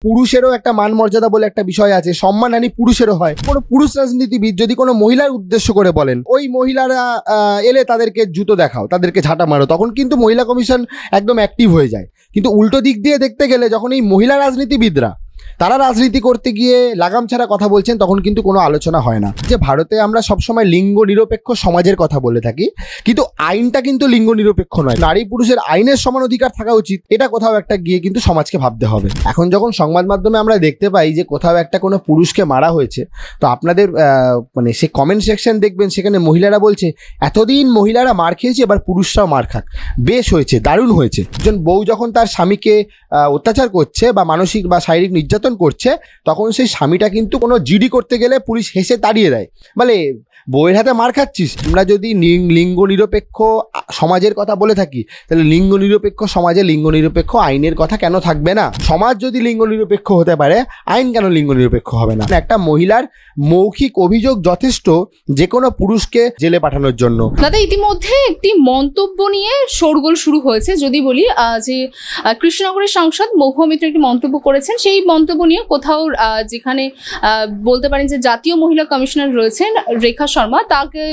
পুরুষেরও একটা মান মর্যাদা বলে একটা বিষয় আছে, সম্মানহানি পুরুষেরও হয়। কোনো পুরুষ রাজনীতিবিদ যদি কোনো মহিলার উদ্দেশ্য করে বলেন ওই মহিলারা এলে তাদেরকে জুতো দেখাও, তাদেরকে ঝাঁটা মারো, তখন কিন্তু মহিলা কমিশন একদম অ্যাক্টিভ হয়ে যায়। কিন্তু উল্টো দিক দিয়ে দেখতে গেলে যখন এই মহিলা রাজনীতিবিদরা তারা রাজনীতি করতে গিয়ে লাগাম ছাড়া কথা বলছেন, তখন কিন্তু কোনো আলোচনা হয় না। যে ভারতে আমরা সবসময় লিঙ্গ নিরপেক্ষ সমাজের কথা বলে থাকি, কিন্তু আইনটা কিন্তু লিঙ্গ নিরপেক্ষ নয়। নারী পুরুষের আইনের সমান অধিকার থাকা উচিত, এটা কোথাও একটা গিয়ে কিন্তু সমাজকে ভাবতে হবে। এখন যখন সংবাদ মাধ্যমে আমরা দেখতে পাই যে কোথাও একটা কোনো পুরুষকে মারা হয়েছে, তো আপনাদের মানে সে কমেন্ট সেকশন দেখবেন, সেখানে মহিলারা বলছে এতদিন মহিলারা মার খেয়েছে, এবার পুরুষরাও মার খাক, বেশ হয়েছে, দারুণ হয়েছে। একজন বউ যখন তার স্বামীকে অত্যাচার করছে বা মানসিক বা শারীরিক নির্যাতন করছে, তখন সেই স্বামীটা কিন্তু কোনো জিডি করতে গেলে পুলিশ হেসে তাড়িয়ে দেয়, বলে বউয়ের হাতে মার খাচ্ছিস। আমরা যদি লিঙ্গ নিরপেক্ষ সমাজের কথা বলে থাকি, তাহলে লিঙ্গ নিরপেক্ষ সমাজে লিঙ্গ নিরপেক্ষ আইনের কথা কেন থাকবে না? সমাজ যদি লিঙ্গ নিরপেক্ষ হতে পারে, আইন কেন লিঙ্গ নিরপেক্ষ হবে না? একটা মহিলার মৌখিক অভিযোগ যথেষ্ট যে কোনো পুরুষকে জেলে পাঠানোর জন্য। দাদা, ইতিমধ্যে একটি মন্তব্য নিয়ে শোরগোল শুরু হয়েছে। যদি বলি যে কৃষ্ণনগরের সাংসদ মহুয়া মিত্র একটি মন্তব্য করেছেন, সেই মন্তব্য নিয়ে কোথাও যেখানে বলতে পারেন যে জাতীয় মহিলা কমিশনার রয়েছেন রেখা শর্মা, তাকে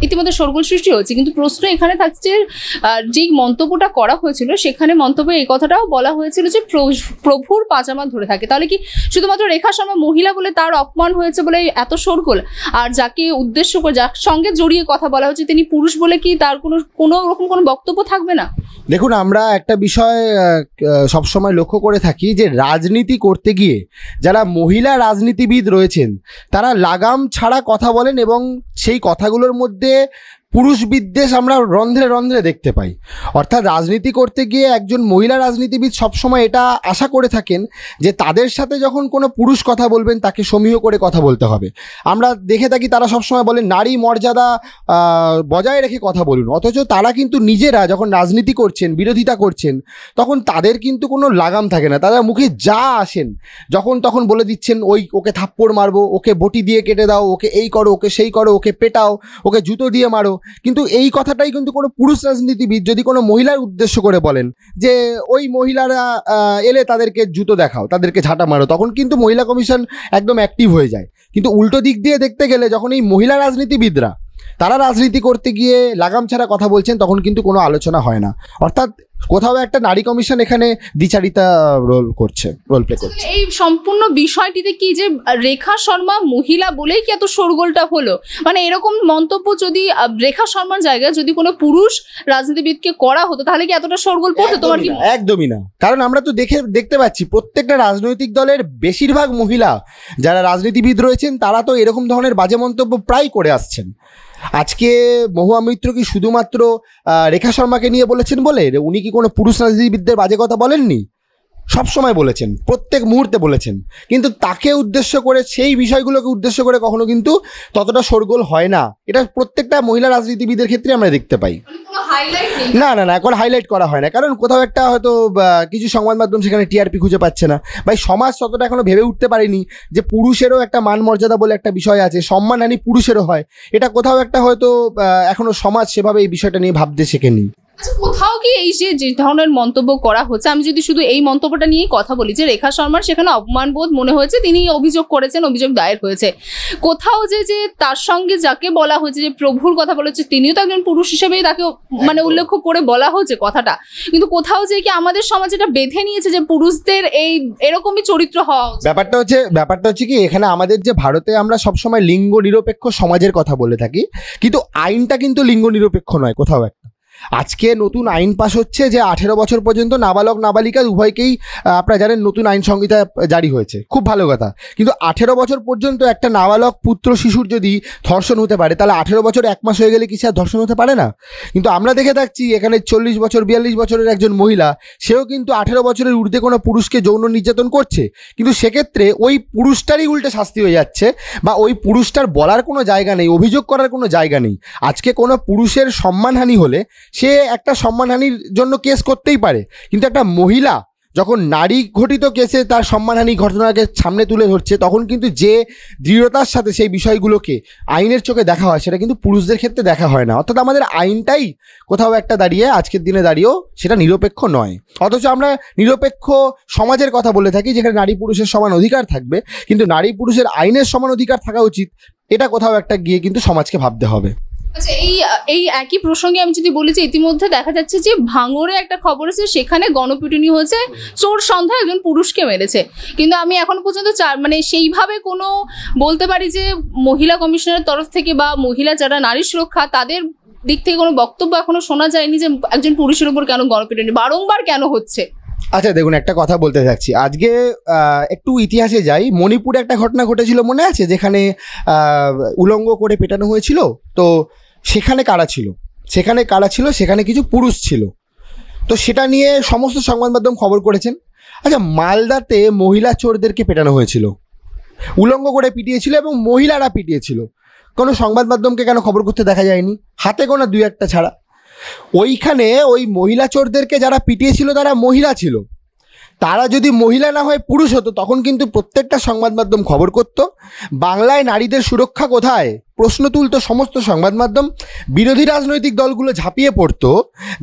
ইতিমধ্যে শোরগোল সৃষ্টি হয়েছে। কিন্তু প্রশ্ন এখানে থাকছে, যেই মন্তব্যটা করা হয়েছিল সেখানে মন্তব্যে এই কথাটাও বলা হয়েছিল যে প্রভুর পাজামা ধরে থাকে। তাহলে কি শুধুমাত্র রেখা শর্মা মহিলা বলে তার অপমান হয়েছে বলে এত শোরগোল? আর যাকে উদ্দেশ্য করে, যার সঙ্গে জড়িয়ে কথা বলা হচ্ছে, তিনি পুরুষ বলে কি তার কোনো রকম কোনো বক্তব্য থাকবে না? দেখুন, আমরা একটা বিষয় সবসময় লক্ষ্য করে থাকি যে রাজনীতি করতে গিয়ে যারা মহিলা রাজনীতিবিদ রয়েছেন তারা লাগাম ছাড়া কথা বলেন, এবং সেই কথাগুলোর মধ্যে পুরুষ বিদ্বেষ আমরা রন্ধ্রে রন্ধ্রে দেখতে পাই। অর্থাৎ রাজনীতি করতে গিয়ে একজন মহিলা রাজনীতিবিদ সবসময় এটা আশা করে থাকেন যে তাদের সাথে যখন কোনো পুরুষ কথা বলবেন তাকে সমীহ করে কথা বলতে হবে। আমরা দেখে থাকি তারা সবসময় বলেন নারী মর্যাদা বজায় রেখে কথা বলুন, অথচ তারা কিন্তু নিজেরা যখন রাজনীতি করছেন, বিরোধিতা করছেন, তখন তাদের কিন্তু কোনো লাগাম থাকে না। তারা মুখে যা আসেন যখন তখন বলে দিচ্ছেন, ওকে থাপ্পড় মারবো, ওকে বটি দিয়ে কেটে দাও, ওকে এই করো, ওকে সেই করো, ওকে পেটাও, ওকে জুতো দিয়ে মারো। কিন্তু এই কথাটাই কিন্তু কোনো পুরুষ রাজনীতিবিদ যদি কোনো মহিলার উদ্দেশ্য করে বলেন যে ওই মহিলারা এলে তাদেরকে জুতো দেখাও, তাদেরকে ঝাঁটা মারো, তখন কিন্তু মহিলা কমিশন একদম অ্যাক্টিভ হয়ে যায়। কিন্তু উল্টো দিক দিয়ে দেখতে গেলে যখন এই মহিলা রাজনীতিবিদরা তারা রাজনীতি করতে গিয়ে লাগাম ছাড়া কথা বলছেন, তখন কিন্তু কোনো আলোচনা হয় না। অর্থাৎ কোথাও একটা নারী কমিশন এখানে দ্বিচারিতা রোল প্লে করছে। এই সম্পূর্ণ বিষয়টিতে কি যে রেখা শর্মা মহিলা বলেই কি এত শোরগোলটা হলো? মানে এরকম মন্তব্য যদি রেখা শর্মার জায়গায় যদি কোনো পুরুষ রাজনীতিবিদকে করা হতো, তাহলে কি এতটা শোরগোল পড়তো? তোমার কি? একদমই না। কারণ আমরা তো দেখতে পাচ্ছি প্রত্যেকটা রাজনৈতিক দলের বেশিরভাগ মহিলা যারা রাজনীতিবিদ রয়েছেন তারা তো এরকম ধরনের বাজে মন্তব্য প্রায় করে আসছেন। আজকে মহুয়া মিত্র কি শুধুমাত্র রেখা শর্মাকে নিয়ে বলেছেন বলে? উনি কি কোনো পুরুষ রাজনীতিবিদদের বাজে কথা বলেননি? সব সময় বলেছেন, প্রত্যেক মুহূর্তে বলেছেন, কিন্তু তাকে উদ্দেশ্য করে, সেই বিষয়গুলোকে উদ্দেশ্য করে কখনো কিন্তু ততটা শোরগোল হয় না। এটা প্রত্যেকটা মহিলা রাজনীতিবিদের ক্ষেত্রে আমরা দেখতে পাই। না, এখন হাইলাইট করা হয় না, কারণ কোথাও একটা হয়তো কিছু সংবাদ মাধ্যম সেখানে টিআরপি খুঁজে পাচ্ছে না। ভাই, সমাজ ততটা এখনো ভেবে উঠতে পারেনি যে পুরুষেরও একটা মান মর্যাদা বলে একটা বিষয় আছে, সম্মানহানি পুরুষেরও হয়। এটা কোথাও একটা হয়তো এখনো সমাজ সেভাবে এই বিষয়টা নিয়ে ভাবতে শেখেনি। কোথাও কি এই যে ধরনের মন্তব্য করা হচ্ছে, আমি যদি শুধু এই মন্তব্যটা নিয়েই কথা বলি যে রেখা শর্মার সেখানে অপমানবোধ মনে হয়েছে, তিনি অভিযোগ করেছেন, অভিযোগ দায়ের হয়েছে। কোথাও যে তার সঙ্গে যাকে বলা হয়েছে যে প্রভুর কথা বলেছে, তিনিও তো একজন পুরুষ হিসেবেই তাকে মানে উল্লেখ করে বলা হচ্ছে কথাটা। কিন্তু কোথাও যে কি আমাদের সমাজ এটা বেঁধে নিয়েছে যে পুরুষদের এরকমই চরিত্র হওয়া। ব্যাপারটা হচ্ছে কি, এখানে আমাদের যে ভারতে আমরা সবসময় লিঙ্গ নিরপেক্ষ সমাজের কথা বলে থাকি, কিন্তু আইনটা কিন্তু লিঙ্গ নিরপেক্ষ নয় কোথাও একটা। আজকে নতুন আইন পাস হচ্ছে যে 18 বছর পর্যন্ত নাবালক নাবালিকা উভয়কেই, আপনারা জানেন, নতুন আইন সংহিতা জারি হয়েছে, খুব ভালো কথা। কিন্তু 18 বছর পর্যন্ত একটা নাবালক পুত্র শিশুর যদি ধর্ষণ হতে পারে, তাহলে 18 বছর 1 মাস হয়ে গেলে কি সে আর ধর্ষণ হতে পারে না? কিন্তু আমরা দেখে থাকছি এখানে 40 বছর 42 বছরের একজন মহিলা, সেও কিন্তু 18 বছরের ঊর্ধ্বে কোনো পুরুষকে যৌন নির্যাতন করছে, কিন্তু সেক্ষেত্রে ওই পুরুষটারই উল্টে শাস্তি হয়ে যাচ্ছে, বা ওই পুরুষটার বলার কোনো জায়গা নেই, অভিযোগ করার কোনো জায়গা নেই। আজকে কোনো পুরুষের সম্মানহানি হলে সে একটা সম্মানহানির জন্য কেস করতেই পারে, কিন্তু একটা মহিলা যখন নারী ঘটিত কেসে তার সম্মানহানি ঘটনাকে সামনে তুলে ধরছে, তখন কিন্তু যে দৃঢ়তার সাথে সেই বিষয়গুলোকে আইনের চোখে দেখা হয়, সেটা কিন্তু পুরুষদের ক্ষেত্রে দেখা হয় না। অর্থাৎ আমাদের আইনটাই কোথাও একটা দাঁড়িয়ে আজকের দিনে দাঁড়িয়েও সেটা নিরপেক্ষ নয়। অথচ আমরা নিরপেক্ষ সমাজের কথা বলে থাকি, যেখানে নারী পুরুষের সমান অধিকার থাকবে, কিন্তু নারী পুরুষের আইনের সমান অধিকার থাকা উচিত, এটা কোথাও একটা গিয়ে কিন্তু সমাজকে ভাবতে হবে। আচ্ছা, এই একই প্রসঙ্গে আমি যদি বলি যে ইতিমধ্যে দেখা যাচ্ছে যে ভাঙড়ে একটা খবর আছে, সেখানে গণপিটুনি হয়েছে, চোর সন্ধ্যা একজন পুরুষকে মেরেছে, কিন্তু আমি এখন পর্যন্ত মানে সেইভাবে কোনো বলতে পারি যে মহিলা কমিশনের তরফ থেকে বা মহিলা যারা নারী সুরক্ষা তাদের দিক থেকে কোনো বক্তব্য এখনো শোনা যায়নি যে একজন পুরুষের উপর কেন গণপিটুনি বারংবার কেন হচ্ছে। আচ্ছা দেখুন, একটা কথা বলতে থাকছি, আজকে একটু ইতিহাসে যাই। মণিপুরে একটা ঘটনা ঘটেছিল, মনে আছে, যেখানে উলঙ্গ করে পেটানো হয়েছিল। তো সেখানে কারা ছিল, সেখানে কিছু পুরুষ ছিল। তো সেটা নিয়ে সমস্ত সংবাদ মাধ্যম খবর করেছেন। আচ্ছা, মালদাতে মহিলা চোরদেরকে পেটানো হয়েছিল, উলঙ্গ করে পিটিয়েছিল এবং মহিলারা পিটিয়েছিল। কোনো সংবাদ মাধ্যমকে কেন খবর করতে দেখা যায়নি? হাতে গোনা 2-1টা ছাড়া। ওইখানে ওই মহিলা চোরদেরকে যারা পিটিয়েছিল তারা মহিলা ছিল। তারা যদি মহিলা না হয় পুরুষ হতো, তখন কিন্তু প্রত্যেকটা সংবাদ মাধ্যম খবর করত। বাংলায় নারীদের সুরক্ষা কোথায় প্রশ্ন তুলতো সমস্ত সংবাদ মাধ্যম। বিরোধী রাজনৈতিক দলগুলো ঝাঁপিয়ে পড়তো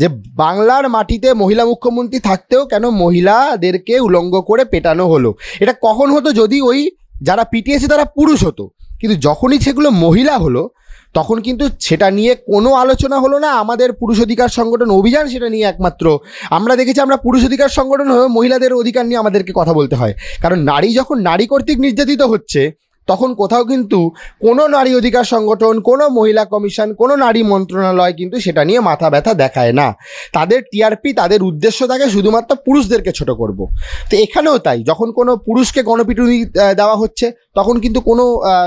যে বাংলার মাটিতে মহিলা মুখ্যমন্ত্রী থাকতেও কেন মহিলাদেরকে উলঙ্গ করে পেটানো হলো। এটা কখন হতো? যদি ওই যারা পিটিয়েছে তারা পুরুষ হতো। কিন্তু যখনই সেগুলো মহিলা হলো, তখন কিন্তু সেটা নিয়ে কোনো আলোচনা হলো না। আমাদের পুরুষ অধিকার সংগঠন অভিযান সেটা নিয়ে একমাত্র আমরা দেখেছি। আমরা পুরুষ অধিকার সংগঠন হয়ে মহিলাদের অধিকার নিয়ে আমাদেরকে কথা বলতে হয়, কারণ নারী যখন নারী কর্তৃক নির্যাতিত হচ্ছে, তখন কোথাও কিন্তু কোনো নারী অধিকার সংগঠন, কোনো মহিলা কমিশন, কোনো নারী মন্ত্রণালয় কিন্তু সেটা নিয়ে মাথা ব্যথা দেখায় না। তাদের টিআরপি, তাদের উদ্দেশ্য থাকে শুধুমাত্র পুরুষদেরকে ছোট করব। তো এখানেও তাই, যখন কোনো পুরুষকে গণপিটুনি দেওয়া হচ্ছে, তখন কিন্তু কোনো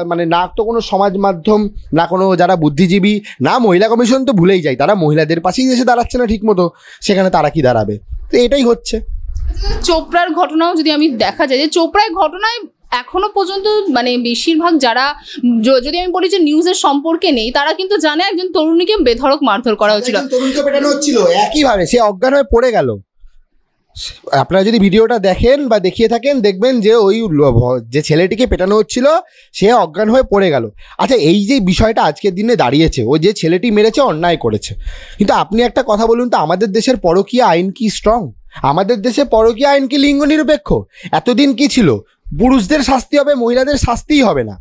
মানে না তো কোনো সমাজ মাধ্যম, না কোনো যারা বুদ্ধিজীবী, না মহিলা কমিশন, তো ভুলেই যায়, তারা মহিলাদের পাশেই এসে দাঁড়াচ্ছে না ঠিক মতো, সেখানে তারা কি দাঁড়াবে? তো এটাই হচ্ছে। চোপড়ার ঘটনাও যদি আমি দেখা যায় যে চোপড়ার ঘটনায় এখনো পর্যন্ত মানে বেশিরভাগ যারা, যদি আমি বলি যে নিউজের সম্পর্কে নেই, তারা কিন্তু জানে একজন তরুণীকে বেধড়ক মারধর করা হচ্ছিল, তরুণীকে পেটানো হচ্ছিল, একইভাবে সে অজ্ঞান হয়ে পড়ে গেল। আপনারা যদি ভিডিওটা দেখেন বা দেখিয়ে থাকেন, দেখবেন যে ওই যে ছেলেটিকে পেটানো হচ্ছিল সে অজ্ঞান হয়ে পড়ে গেল। আচ্ছা, এই যে বিষয়টা আজকের দিনে দাঁড়িয়েছে, ও যে ছেলেটি মেরেছে অন্যায় করেছে, কিন্তু আপনি একটা কথা বলুন তো, আমাদের দেশের পরকীয়া আইন কি স্ট্রং? আমাদের দেশে পরকীয়া আইন কি লিঙ্গ নিরপেক্ষ? এতদিন কি ছিল? পুরুষদের শাস্তি হবে, মহিলাদের শাস্তিই হবে না।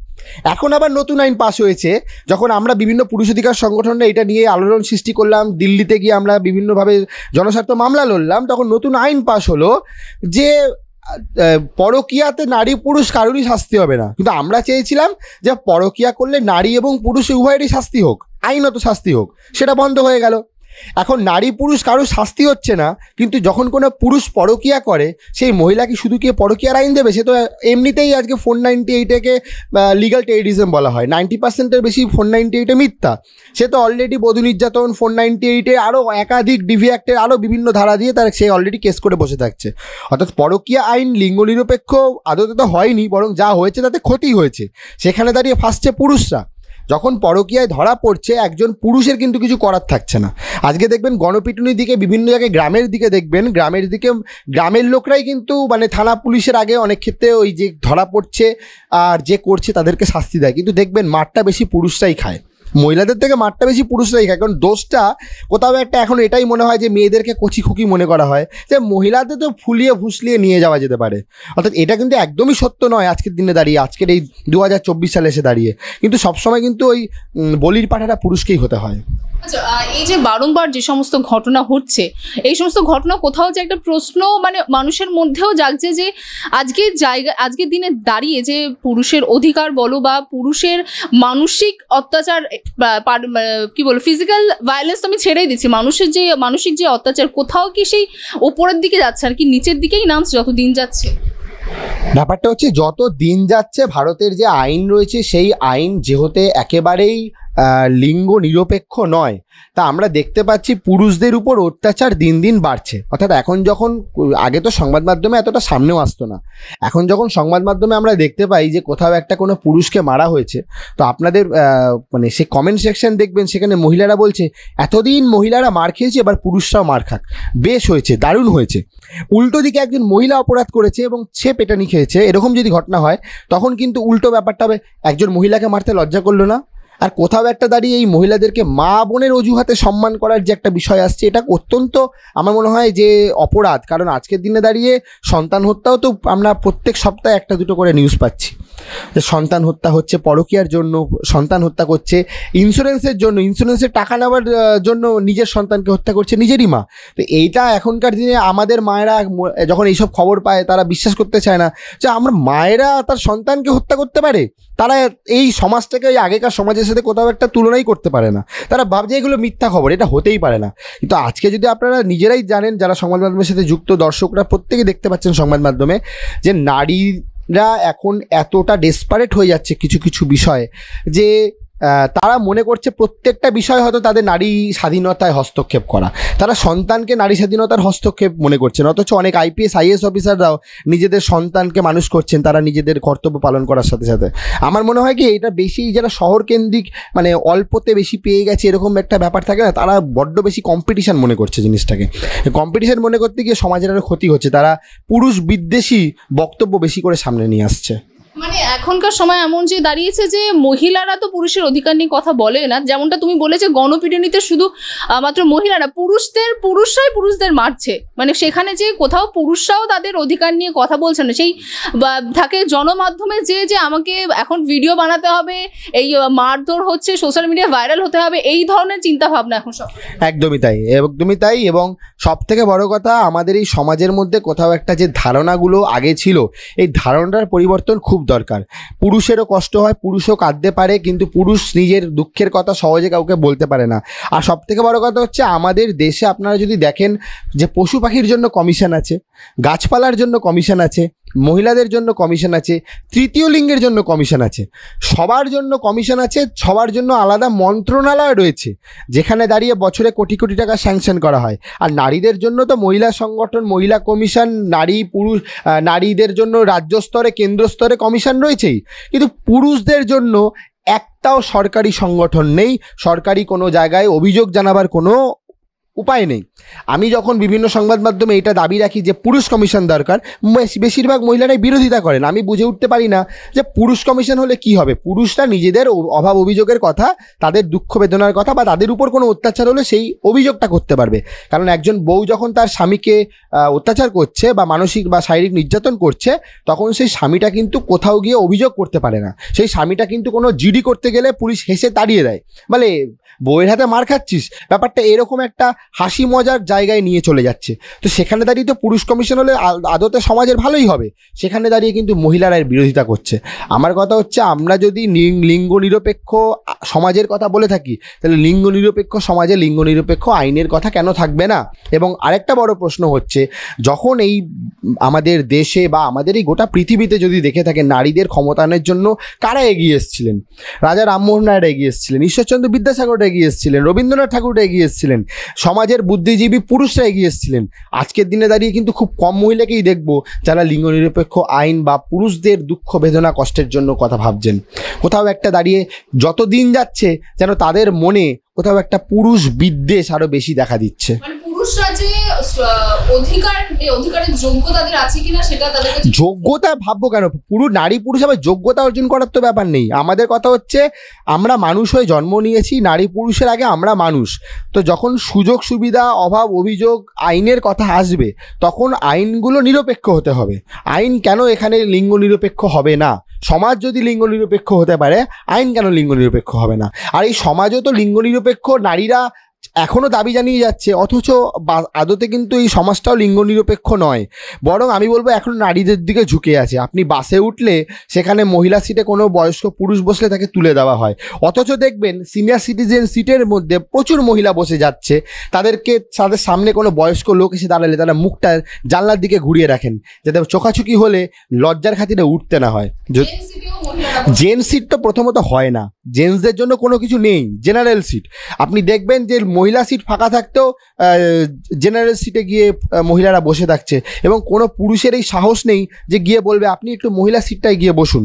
এখন আবার নতুন আইন পাস হয়েছে। যখন আমরা বিভিন্ন পুরুষ অধিকার সংগঠনে এটা নিয়ে আলোড়ন সৃষ্টি করলাম, দিল্লিতে গিয়ে আমরা বিভিন্নভাবে জনস্বার্থ মামলা লড়লাম, তখন নতুন আইন পাস হলো যে পরকীয়াতে নারী পুরুষ কারোরই শাস্তি হবে না। কিন্তু আমরা চেয়েছিলাম যে পরকীয়া করলে নারী এবং পুরুষ উভয়েরই শাস্তি হোক, আইনত শাস্তি হোক, সেটা বন্ধ হয়ে গেল। এখন নারী পুরুষ কারো শাস্তি হচ্ছে না, কিন্তু যখন কোনো পুরুষ পরকীয়া করে, সেই মহিলাকে শুধু কি পরকীয়ার আইন দেবে? সে তো এমনিতেই আজকে 498-কে লিগাল টেররিজম বলা হয়। 90%-এর বেশি 498-এ মিথ্যা। সে তো অলরেডি বধূ নির্যাতন 498-এ আরও একাধিক ডিভি অ্যাক্টের আরও বিভিন্ন ধারা দিয়ে তার সে অলরেডি কেস করে বসে থাকছে। অর্থাৎ পরকীয়া আইন লিঙ্গ নিরপেক্ষ আদতে তো হয়নি, বরং যা হয়েছে তাতে ক্ষতি হয়েছে। সেখানে দাঁড়িয়ে ফাঁসছে পুরুষরা। যখন পরকীয়ায় ধরা পড়ছে, একজন পুরুষের কিন্তু কিছু করার থাকছে না। আজকে দেখবেন গণপিটুনির দিকে বিভিন্ন জায়গায়, গ্রামের দিকে দেখবেন, গ্রামের লোকরাই কিন্তু মানে থানা পুলিশের আগে অনেক ক্ষেত্রে ওই যে ধরা পড়ছে আর যে করছে তাদেরকে শাস্তি দেয়, কিন্তু দেখবেন মারটা বেশি পুরুষরাই খায়, মহিলাদের থেকে মারটা বেশি পুরুষরাই খায়। কারণ দোষটা কোথাও একটা এখন এটাই মনে হয় যে মেয়েদেরকে কচি খুকি মনে করা হয়, যে মহিলাদের তো ফুলিয়ে ফুসলিয়ে নিয়ে যাওয়া যেতে পারে। অর্থাৎ এটা কিন্তু একদমই সত্য নয় আজকের দিনে দাঁড়িয়ে, আজকের এই 2024 সালে এসে দাঁড়িয়ে। কিন্তু সবসময় কিন্তু ওই বলির পাঠাটা পুরুষকেই হতে হয়। আচ্ছা, এই যে বারংবার যে সমস্ত ঘটনা হচ্ছে, এই সমস্ত ঘটনা কোথাও যে একটা প্রশ্ন মানে মানুষের মধ্যেও জাগছে যে আজকের দিনে দাঁড়িয়ে যে পুরুষের অধিকার বলো বা পুরুষের মানসিক অত্যাচার, কি বলো, ফিজিক্যাল ভায়োলেন্স তো আমি ছেড়েই দিচ্ছি, মানসিক যে অত্যাচার কোথাও কি সেই ওপরের দিকে যাচ্ছে আর কি নিচের দিকেই নামছে যত দিন যাচ্ছে? ব্যাপারটা হচ্ছে যত দিন যাচ্ছে ভারতের যে আইন রয়েছে সেই আইন যেহেতু একেবারেই লিঙ্গ নিরপেক্ষ নয়, তা আমরা দেখতে পাচ্ছি পুরুষদের উপর অত্যাচার দিন দিন বাড়ছে। অর্থাৎ এখন যখন, আগে তো সংবাদ মাধ্যমে এতটা সামনেও আসতো না, এখন যখন সংবাদ মাধ্যমে আমরা দেখতে পাই যে কোথাও একটা কোনো পুরুষকে মারা হয়েছে, তো আপনাদের মানে সে কমেন্ট সেকশন দেখবেন, সেখানে মহিলারা বলছে এতদিন মহিলারা মার খেয়েছে, এবার পুরুষরাও মার খাক, বেশ হয়েছে, দারুণ হয়েছে। উল্টো দিকে একজন মহিলা অপরাধ করেছে এবং সে পেটানি খেয়েছে, এরকম যদি ঘটনা হয় তখন কিন্তু উল্টো ব্যাপারটা হবে, একজন মহিলাকে মারতে লজ্জা করলো না। আর কোথাও একটা দাঁড়িয়ে এই মহিলাদেরকে মা বোনের অজুহাতে সম্মান করার যে একটা বিষয় আসছে, এটা অত্যন্ত আমার মনে হয় যে অপরাধ। কারণ আজকের দিনে দাঁড়িয়ে সন্তান হত্যাও তো আমরা প্রত্যেক সপ্তাহে একটা দুটো করে নিউজ পাচ্ছি, যে সন্তান হত্যা হচ্ছে পরকীয়ার জন্য, সন্তান হত্যা করছে ইন্স্যুরেন্সের জন্য, ইন্স্যুরেন্সের টাকা নেওয়ার জন্য নিজের সন্তানকে হত্যা করছে নিজেরই মা। তো এইটা এখনকার দিনে আমাদের মায়েরা যখন এইসব খবর পায় তারা বিশ্বাস করতে চায় না যে আমরা মায়েরা তার সন্তানকে হত্যা করতে পারে। তারা এই সমাজটাকে এই আগেকার সমাজের সাথে কোথাও একটা তুলনাই করতে পারে না, তারা ভাবছে এগুলো মিথ্যা খবর, এটা হতেই পারে না। কিন্তু আজকে যদি আপনারা নিজেরাই জানেন, যারা সংবাদ মাধ্যমের সাথে যুক্ত দর্শকরা প্রত্যেকে দেখতে পাচ্ছেন সংবাদ মাধ্যমে, যে নারীরা এখন এতটা ডেসপারেট হয়ে যাচ্ছে কিছু কিছু বিষয়ে, যে তারা মনে করছে প্রত্যেকটা বিষয় হয়তো তাদের নারী স্বাধীনতায় হস্তক্ষেপ করা, তারা সন্তানকে নারী স্বাধীনতার হস্তক্ষেপ মনে করছেন। অথচ অনেক IPS IAS অফিসাররাও নিজেদের সন্তানকে মানুষ করছেন তারা নিজেদের কর্তব্য পালন করার সাথে সাথে। আমার মনে হয় কি এটা বেশি যারা শহর কেন্দ্রিক, মানে অল্পতে বেশি পেয়ে গেছে এরকম একটা ব্যাপার থাকে না, তারা বড্ড বেশি কম্পিটিশান মনে করছে জিনিসটাকে। কম্পিটিশান মনে করতে গিয়ে সমাজের আরও ক্ষতি হচ্ছে, তারা পুরুষ বিদ্বেষী বক্তব্য বেশি করে সামনে নিয়ে আসছে। মানে এখনকার সময় এমন যে দাঁড়িয়েছে যে মহিলারা তো পুরুষের অধিকার নিয়ে কথা বলে না, যেমনটা তুমি বলেছে গণপিটুনিতে শুধু মাত্র মহিলারা, পুরুষরাই পুরুষদের মারছে, মানে সেখানে যে কোথাও পুরুষরাও তাদের অধিকার নিয়ে কথা বলছে না। সেই থাকে জনমাধ্যমে যে আমাকে এখন ভিডিও বানাতে হবে, এই মারধর হচ্ছে, সোশ্যাল মিডিয়া ভাইরাল হতে হবে, এই ধরনের চিন্তা ভাবনা এখন সব। একদমই তাই, একদমই তাই। এবং সব থেকে বড় কথা, আমাদের এই সমাজের মধ্যে কোথাও একটা যে ধারণাগুলো আগে ছিল, এই ধারণার পরিবর্তন খুব দরকার। পুরুষেরও কষ্ট হয়, পুরুষও কাঁদতে পারে, কিন্তু পুরুষ নিজের দুঃখের কথা সহজে কাউকে বলতে পারে না। আর সব থেকে বড় কথা হচ্ছে, আমাদের দেশে আপনারা যদি দেখেন যে পশু পাখির জন্য কমিশন আছে, গাছপালার জন্য কমিশন আছে, মহিলাদের জন্য কমিশন আছে, তৃতীয় লিঙ্গের জন্য কমিশন আছে, সবার জন্য কমিশন আছে, সবার জন্য আলাদা মন্ত্রণালয় রয়েছে, যেখানে দাঁড়িয়ে বছরে কোটি কোটি টাকা স্যাংশন করা হয়। আর নারীদের জন্য তো মহিলা সংগঠন, মহিলা কমিশন, নারীদের জন্য রাজ্য স্তরে, কেন্দ্র স্তরে কমিশন রয়েছেই, কিন্তু পুরুষদের জন্য একটাও সরকারি সংগঠন নেই, সরকারি কোনো জায়গায় অভিযোগ জানাবার কোনো উপায় নেই। আমি যখন বিভিন্ন সংবাদ মাধ্যমে এটা দাবি রাখি যে পুরুষ কমিশন দরকার, বেশিরভাগ মহিলারাই বিরোধিতা করেন। আমি বুঝে উঠতে পারি না যে পুরুষ কমিশন হলে কি হবে। পুরুষরা নিজেদের অভাব অভিযোগের কথা, তাদের দুঃখ বেদনার কথা, বা তাদের উপর কোনো অত্যাচার হলে সেই অভিযোগটা করতে পারবে। কারণ একজন বউ যখন তার স্বামীকে অত্যাচার করছে বা মানসিক বা শারীরিক নির্যাতন করছে, তখন সেই স্বামীটা কিন্তু কোথাও গিয়ে অভিযোগ করতে পারে না। সেই স্বামীটা কিন্তু কোনো জিডি করতে গেলে পুলিশ হেসে তাড়িয়ে দেয়, বলে বউয়ের হাতে মার খাচ্ছিস। ব্যাপারটা এরকম একটা হাসি মজার জায়গায় নিয়ে চলে যাচ্ছে। তো সেখানে দাঁড়িয়ে তো পুরুষ কমিশন হলে আদতে সমাজের ভালোই হবে, সেখানে দাঁড়িয়ে কিন্তু মহিলারা এর বিরোধিতা করছে। আমার কথা হচ্ছে, আমরা যদি লিঙ্গ নিরপেক্ষ সমাজের কথা বলে থাকি, তাহলে লিঙ্গ নিরপেক্ষ সমাজে লিঙ্গ নিরপেক্ষ আইনের কথা কেন থাকবে না? এবং আরেকটা বড় প্রশ্ন হচ্ছে, যখন এই আমাদের দেশে বা আমাদের এই গোটা পৃথিবীতে যদি দেখে থাকেন, নারীদের ক্ষমতায়নের জন্য কারা এগিয়ে এসেছিলেন? রাজা রামমোহন রায়রা এগিয়ে এসেছিলেন, ঈশ্বরচন্দ্র বিদ্যাসাগররা এগিয়ে এসেছিলেন, রবীন্দ্রনাথ ঠাকুররা এগিয়ে এসেছিলেন, সমাজের বুদ্ধিজীবী পুরুষরা এগিয়ে এসেছিলেন। আজকের দিনে দাঁড়িয়ে কিন্তু খুব কম মহিলাকেই দেখবো যারা লিঙ্গ নিরপেক্ষ আইন বা পুরুষদের দুঃখ বেদনা কষ্টের জন্য কথা ভাবছেন। কোথাও একটা দাঁড়িয়ে যত দিন যাচ্ছে যেন তাদের মনে কোথাও একটা পুরুষ বিদ্বেষ আরো বেশি দেখা দিচ্ছে। পুরুষরা যে অধিকারের যোগ্যতা তাদের আছে কিনা সেটা তাদের কাছে, যোগ্যতা ভাববো কেন? নারী পুরুষ আবার যোগ্যতা অর্জন করার তো ব্যাপার নেই। আমাদের কথা হচ্ছে, আমরা মানুষ হয়ে জন্ম নিয়েছি, নারী পুরুষের আগে আমরা মানুষ। তো যখন সুযোগ সুবিধা, অভাব অভিযোগ, আইনের কথা আসবে, তখন আইনগুলো নিরপেক্ষ হতে হবে। আইন কেন এখানে লিঙ্গ নিরপেক্ষ হবে না? সমাজ যদি লিঙ্গ নিরপেক্ষ হতে পারে, আইন কেন লিঙ্গ নিরপেক্ষ হবে না? আর এই সমাজও তো লিঙ্গ নিরপেক্ষ, নারীরা এখনও দাবি জানিয়ে যাচ্ছে, অথচ আদতে কিন্তু এই সমাজটাও লিঙ্গ নিরপেক্ষ নয়, বরং আমি বলবো এখন নারীদের দিকে ঝুঁকে আছে। আপনি বাসে উঠলে সেখানে মহিলা সিটে কোনো বয়স্ক পুরুষ বসলে তাকে তুলে দেওয়া হয়, অথচ দেখবেন সিনিয়র সিটিজেন সিটের মধ্যে প্রচুর মহিলা বসে যাচ্ছে, তাদের সামনে কোনো বয়স্ক লোক এসে দাঁড়ালে তারা মুখটা জানলার দিকে ঘুরিয়ে রাখেন, যাতে চোখাচুকি হলে লজ্জার খাতিরে উঠতে না হয়। জেন্টস সিট তো প্রথমত হয় না, জেন্টসদের জন্য কোনো কিছু নেই, জেনারেল সিট। আপনি দেখবেন যে মহিলা সিট ফাঁকা থাকতেও জেনারেল সিটে গিয়ে মহিলারা বসে থাকছে, এবং কোনো পুরুষের এই সাহস নেই যে গিয়ে বলবে আপনি একটু মহিলা সিটটায় গিয়ে বসুন।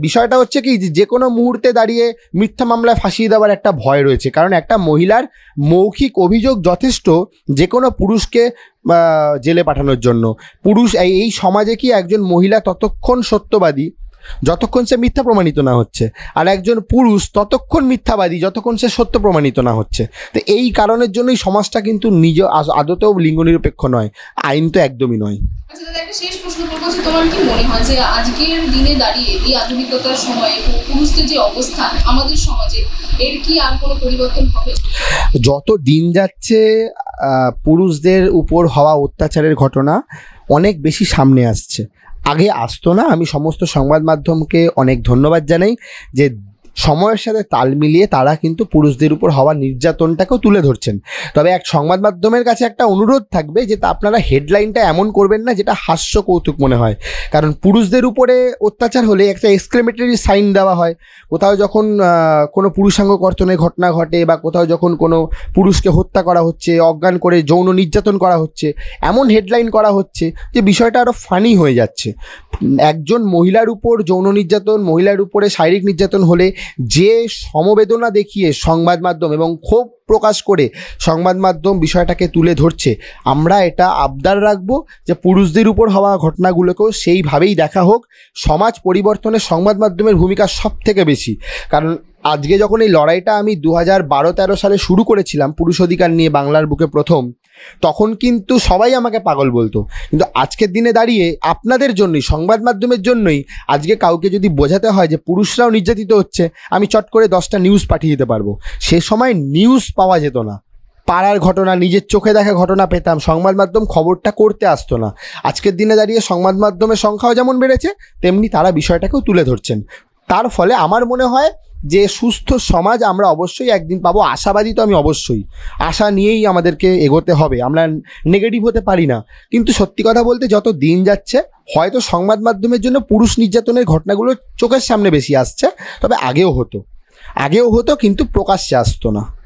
বিষয়টা হচ্ছে কি, যে কোনো মুহূর্তে দাঁড়িয়ে মিথ্যা মামলায় ফাঁসিয়ে দেওয়ার একটা ভয় রয়েছে, কারণ একটা মহিলার মৌখিক অভিযোগ যথেষ্ট যে কোনো পুরুষকে জেলে পাঠানোর জন্য। পুরুষ এই সমাজে কি একজন মহিলা ততক্ষণ সত্যবাদী যতক্ষণ সে মিথ্যা প্রমাণিত না হচ্ছে, আর একজন পুরুষ ততক্ষণ মিথ্যাবাদী যতক্ষণ সে সত্য প্রমাণিত না হচ্ছে। তো এই কারণের জন্যই সমাজটা কিন্তু আদতেও লিঙ্গ নিরপেক্ষ নয়, আইন তো একদমই নয়। আচ্ছা দাদা, একটা শেষ প্রশ্ন করবো যে তোমার কি মনে হয় যে আজকের দিনে দাঁড়িয়ে এই আধুনিকতার সময়ে পুরুষদের যে অবস্থান আমাদের সমাজে, এর কি আর কোনো পরিবর্তন হবে? যত দিন যাচ্ছে পুরুষদের উপর হওয়া অত্যাচারের ঘটনা অনেক বেশি সামনে আসছে, আগে আসতো না। আমি সমস্ত সংবাদ মাধ্যমকে অনেক ধন্যবাদ জানাই যে সময়ের সাথে তাল মিলিয়ে তারা কিন্তু পুরুষদের উপর হওয়া নির্যাতনটাকেও তুলে ধরছেন। তবে এক সংবাদ মাধ্যমের কাছে একটা অনুরোধ থাকবে যে আপনারা হেডলাইনটা এমন করবেন না যেটা হাস্য কৌতুক মনে হয়, কারণ পুরুষদের উপরে অত্যাচার হলে একটা এক্সক্লেমেটরি সাইন দেওয়া হয়। কোথাও যখন কোনো পুরুষাঙ্গ কর্তনের ঘটনা ঘটে, বা কোথাও যখন কোনো পুরুষকে হত্যা করা হচ্ছে, অজ্ঞান করে যৌন নির্যাতন করা হচ্ছে, এমন হেডলাইন করা হচ্ছে যে বিষয়টা আরও ফানি হয়ে যাচ্ছে। একজন মহিলার উপর যৌন নির্যাতন, মহিলার উপরে শারীরিক নির্যাতন হলে যে সমবেদনা দেখিয়ে সংবাদ মাধ্যম এবং ক্ষোভ প্রকাশ করে সংবাদ মাধ্যম বিষয়টাকে তুলে ধরছে, আমরা এটা আবদার রাখবো যে পুরুষদের উপর হওয়া ঘটনাগুলোকেও সেইভাবেই দেখা হোক। সমাজ পরিবর্তনে সংবাদ মাধ্যমের ভূমিকা সব থেকে বেশি, কারণ আজকে যখন এই লড়াইটা আমি 2012-13 সালে শুরু করেছিলাম পুরুষ অধিকার নিয়ে বাংলার বুকে প্রথম, তখন কিন্তু সবাই আমাকে পাগল বলতো, কিন্তু আজকের দিনে দাঁড়িয়ে আপনাদের জন্যই, সংবাদ মাধ্যমের জন্যই আজকে কাউকে যদি বোঝাতে হয় যে পুরুষরাও নির্যাতিত হচ্ছে, আমি চট করে 10টা নিউজ পাঠিয়ে দিতে পারবো। সে সময় নিউজ পাওয়া যেত না, পাড়ার ঘটনা, নিজের চোখে দেখা ঘটনা পেতাম, সংবাদ মাধ্যম খবরটা করতে আসতো না। আজকের দিনে দাঁড়িয়ে সংবাদ মাধ্যমের সংখ্যাও যেমন বেড়েছে, তেমনি তারা বিষয়টাকেও তুলে ধরছেন। তার ফলে আমার মনে হয় যে সুস্থ সমাজ আমরা অবশ্যই একদিন পাবো। আশাবাদী তো আমি অবশ্যই, আশা নিয়েই আমাদেরকে এগোতে হবে, আমরা নেগেটিভ হতে পারি না। কিন্তু সত্যি কথা বলতে যত দিন যাচ্ছে হয়তো সংবাদ মাধ্যমের জন্য পুরুষ নির্যাতনের ঘটনাগুলো চোখের সামনে বেশি আসছে, তবে আগেও হতো কিন্তু প্রকাশ্যে আসতো না।